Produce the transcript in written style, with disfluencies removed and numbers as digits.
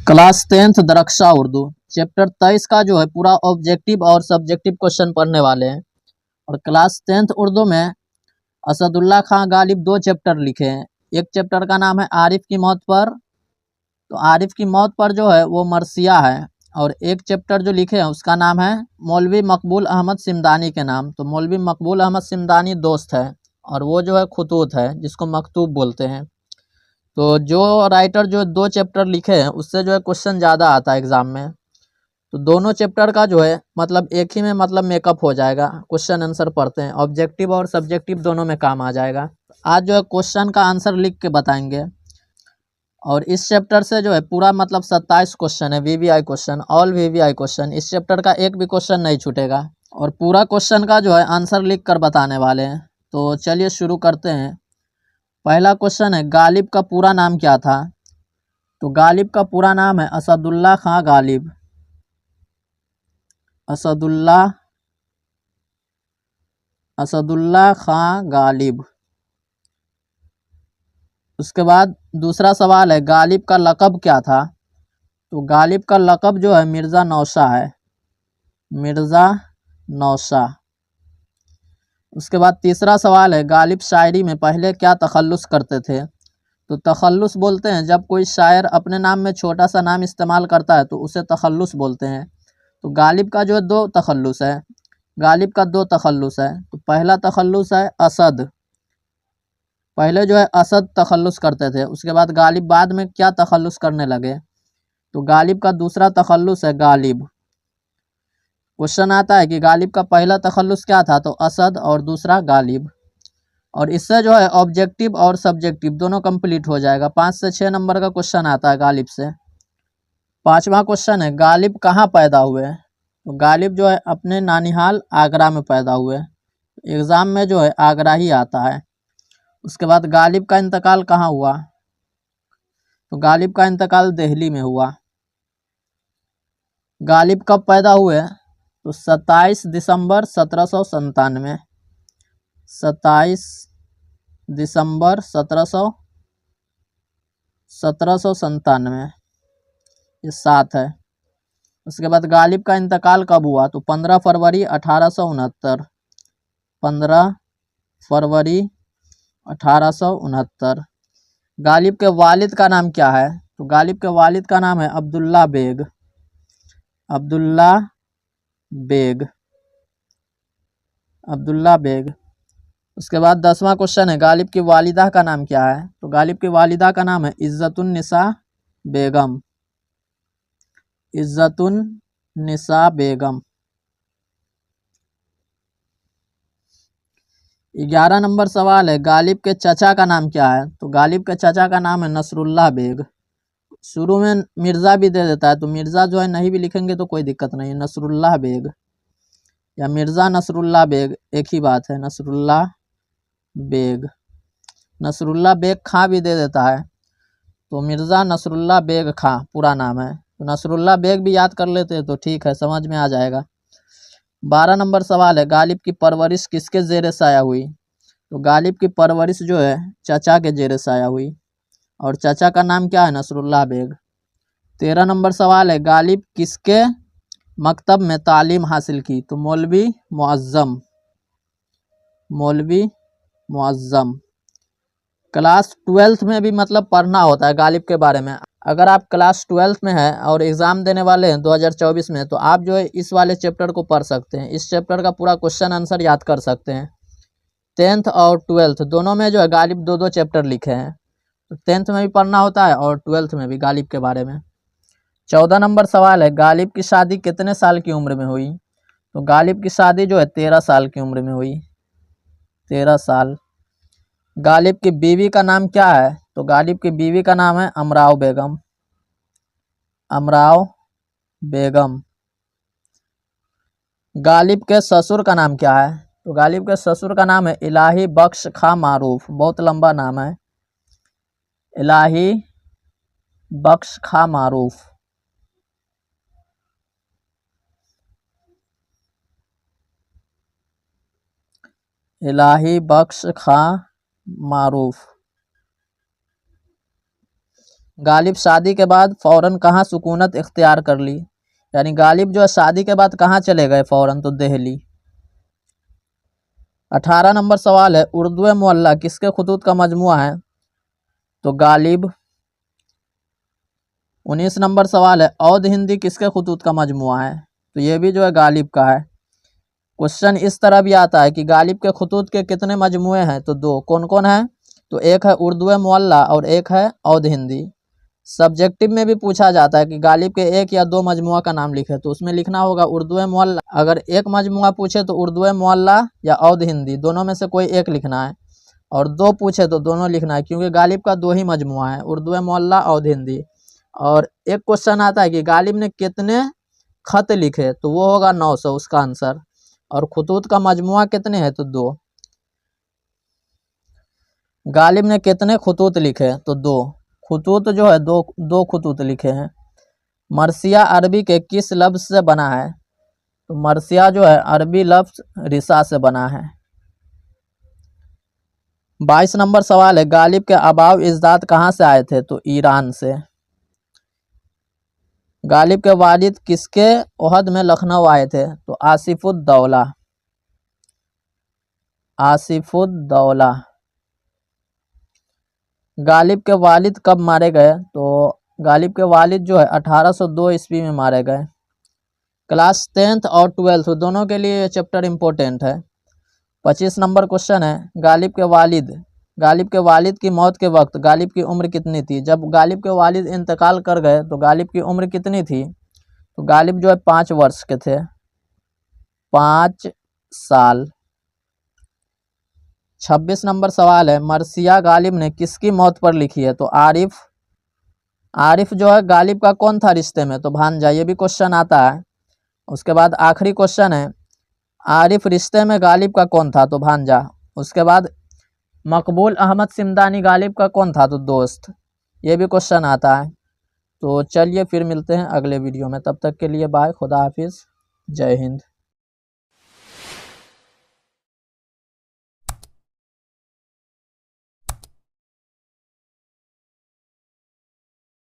Class 10th दरक्षा Urdu chapter 23 का जो है पूरा ऑब्जेक्टिव और सब्जेक्टिव क्वेश्चन पढ़ने वाले हैं। और क्लास 10th उर्दू में असदुल्ला खां गालिब दो चैप्टर लिखे हैं। एक चैप्टर का नाम है आरिफ की मौत पर, तो आरिफ की मौत पर जो है वो मरसिया है। और एक चैप्टर जो लिखे हैं उसका नाम है मौलवी मकबूल अहमद सिमदानी के नाम। तो मौलवी मकबूल अहमद सिमदानी दोस्त है और वो जो है खुतूत है जिसको मकतूब बोलते हैं। तो जो राइटर जो दो चैप्टर लिखे हैं उससे जो है क्वेश्चन ज़्यादा आता है एग्जाम में। तो दोनों चैप्टर का जो है मतलब एक ही में मतलब मेकअप हो जाएगा। क्वेश्चन आंसर पढ़ते हैं, ऑब्जेक्टिव और सब्जेक्टिव दोनों में काम आ जाएगा। आज जो है क्वेश्चन का आंसर लिख के बताएंगे। और इस चैप्टर से जो है पूरा मतलब 27 क्वेश्चन है, VVI question, all VVI question. इस चैप्टर का एक भी क्वेश्चन नहीं छूटेगा और पूरा क्वेश्चन का जो है आंसर लिख कर बताने वाले हैं। तो चलिए शुरू करते हैं। पहला क्वेश्चन है, गालिब का पूरा नाम क्या था? तो गालिब का पूरा नाम है असदुल्ला खां गालिब। असदुल्ला खां गालिब। उसके बाद दूसरा सवाल है, गालिब का लक़ब क्या था? तो गालिब का लक़ब जो है मिर्ज़ा नौशा है, मिर्ज़ा नौशा। उसके बाद तीसरा सवाल है, गालिब शायरी में पहले क्या तखल्लुस करते थे? तो तखल्लुस बोलते हैं जब कोई शायर अपने नाम में छोटा सा नाम इस्तेमाल करता है तो उसे तखल्लुस बोलते हैं। तो गालिब का जो है दो तखल्लुस है, गालिब का दो तखल्लुस है। तो पहला तखल्लुस है असद, पहले जो है असद तखल्लुस करते थे, उसके बाद गालिब बाद में क्या तखल्लुस करने लगे? तो गालिब का दूसरा तखल्लुस है गालिब। क्वेश्चन आता है कि गालिब का पहला तखल्लुस क्या था? तो असद और दूसरा गालिब। और इससे जो है ऑब्जेक्टिव और सब्जेक्टिव दोनों कंप्लीट हो जाएगा। 5 से 6 नंबर का क्वेश्चन आता है गालिब से। पांचवा क्वेश्चन है, गालिब कहाँ पैदा हुए? तो गालिब जो है अपने नानिहाल आगरा में पैदा हुए। एग्ज़ाम में जो है आगरा ही आता है। उसके बाद गालिब का इंतकाल कहाँ हुआ? तो गालिब का इंतकाल दिल्ली में हुआ। गालिब कब पैदा हुए? तो 27 दिसंबर 1797। 27 दिसंबर 1797, ये 7 है। उसके बाद गालिब का इंतकाल कब हुआ? तो 15 फरवरी 1869। 15 फरवरी 1869। गालिब के वालिद का नाम क्या है? तो गालिब के वालिद का नाम है अब्दुल्ला बेग, अब्दुल्ला बेग, अब्दुल्ला बेग। उसके बाद 10वां क्वेश्चन है, गालिब की वालिदा का नाम क्या है? तो गालिब की वालिदा का नाम है इज़्ज़तुन्निसा बेगम, इज़्ज़तुन्निसा बेगम। 11 नंबर सवाल है, गालिब के चचा का नाम क्या है? तो गालिब के चचा का नाम है नसरुल्ला बेग। शुरू में मिर्ज़ा भी दे देता है, तो मिर्ज़ा जो है नहीं भी लिखेंगे तो कोई दिक्कत नहीं है, नसरुल्ला बेग या मिर्ज़ा नसरुल्ला बेग एक ही बात है, नसरुल्ला बेग। नसरुल्ला बेग खां भी दे देता है, तो मिर्ज़ा नसरुल्ला बेग खां पूरा नाम है। तो नसरुल्ला बेग भी याद कर लेते हैं तो ठीक है, समझ में आ जाएगा। 12 नंबर सवाल है, गालिब की परवरिश किसके ज़ेरे साया हुई? तो गालिब की परवरिश जो है चचा के ज़ेरे साया हुई और चचा का नाम क्या है? नसरुल्ला बेग। 13 नंबर सवाल है, गालिब किसके मकतब में तालीम हासिल की? तो मौलवी मुअज़्ज़म, मौलवी मुअज़्ज़म। क्लास 12th में भी मतलब पढ़ना होता है गालिब के बारे में। अगर आप क्लास 12th में हैं और एग्ज़ाम देने वाले हैं 2024 में, तो आप जो है इस वाले चैप्टर को पढ़ सकते हैं। इस चैप्टर का पूरा क्वेश्चन आंसर याद कर सकते हैं। 10th और 12th दोनों में जो है गालिब दो दो चैप्टर लिखे हैं, तो 10th में भी पढ़ना होता है और 12th में भी गालिब के बारे में। 14 नंबर सवाल है, गालिब की शादी कितने साल की उम्र में हुई? तो गालिब की शादी जो है 13 साल की उम्र में हुई, 13 साल। गालिब की बीवी का नाम क्या है? तो गालिब की बीवी का नाम है अमराव बेगम, अमराव बेगम। गालिब के ससुर का नाम क्या है? तो गालिब के ससुर का नाम है इलाही बख्श खां मारूफ, बहुत लंबा नाम है, इलाही बख्श खां मारूफ। इलाही बख्श खां मारूफ। गालिब शादी के बाद फ़ौरन कहाँ सुकूनत इख्तियार कर ली, यानी गालिब जो है शादी के बाद कहाँ चले गए फ़ौरन, तो दिल्ली। 18 नंबर सवाल है, उर्दू मुअल्ला किसके खुतूत का मजमुआ है, तो गालिब। 19 नंबर सवाल है, औध हिंदी किसके खुतूत का मजमुआ है, तो ये भी जो है गालिब का है। क्वेश्चन इस तरह भी आता है कि गालिब के खुतूत के कितने मजमुए हैं, तो 2। कौन कौन है, तो एक है उर्दू मुअल्ला और एक है औध हिंदी। सब्जेक्टिव में भी पूछा जाता है कि गालिब के 1 या 2 मजमुआ का नाम लिखे, तो उसमें लिखना होगा उर्दू मुअल्ला। अगर 1 मजमुआ पूछे तो उर्दू मुअल्ला या औध हिंदी, दोनों में से कोई एक लिखना है। और 2 पूछे तो दोनों लिखना है, क्योंकि गालिब का 2 ही मजमुआ है, उर्दू मुअल्ला औध हिंदी। और एक क्वेश्चन आता है कि गालिब ने कितने खत लिखे, तो वो होगा 900 उसका आंसर। और खुतूत का मजमुआ कितने हैं, तो 2। गालिब ने कितने खुतूत लिखे, तो 2 खुतूत जो है, दो खुतूत लिखे हैं। मरसिया अरबी के किस लफ्ज से बना है, तो मरसिया जो है अरबी लफ्ज रिसा से बना है। 22 नंबर सवाल है, गालिब के आबाव इजदाद कहाँ से आए थे, तो ईरान से। गालिब के वालिद किसके ओहद में लखनऊ आए थे, तो आसिफुद्दौला। आसिफुद्दौला। गालिब के वालिद कब मारे गए, तो गालिब के वालिद जो है 1802 ईस्वी में मारे गए। क्लास 10th और 12th दोनों के लिए ये चैप्टर इम्पोर्टेंट है। 25 नंबर क्वेश्चन है, गालिब के वालिद की मौत के वक्त गालिब की उम्र कितनी थी। जब गालिब के वालिद इंतकाल कर गए तो गालिब की उम्र कितनी थी, तो गालिब जो है 5 वर्ष के थे, 5 साल। 26 नंबर सवाल है, मरसिया गालिब ने किसकी मौत पर लिखी है, तो आरिफ। आरिफ जो है गालिब का कौन था रिश्ते में, तो भांजा। ये भी क्वेश्चन आता है। उसके बाद आखिरी क्वेश्चन है, आरिफ रिश्ते में गालिब का कौन था, तो भांजा। उसके बाद मकबूल अहमद सिमदानी गालिब का कौन था, तो दोस्त। ये भी क्वेश्चन आता है। तो चलिए फिर मिलते हैं अगले वीडियो में, तब तक के लिए बाय, खुदा हाफिज़, जय हिंद।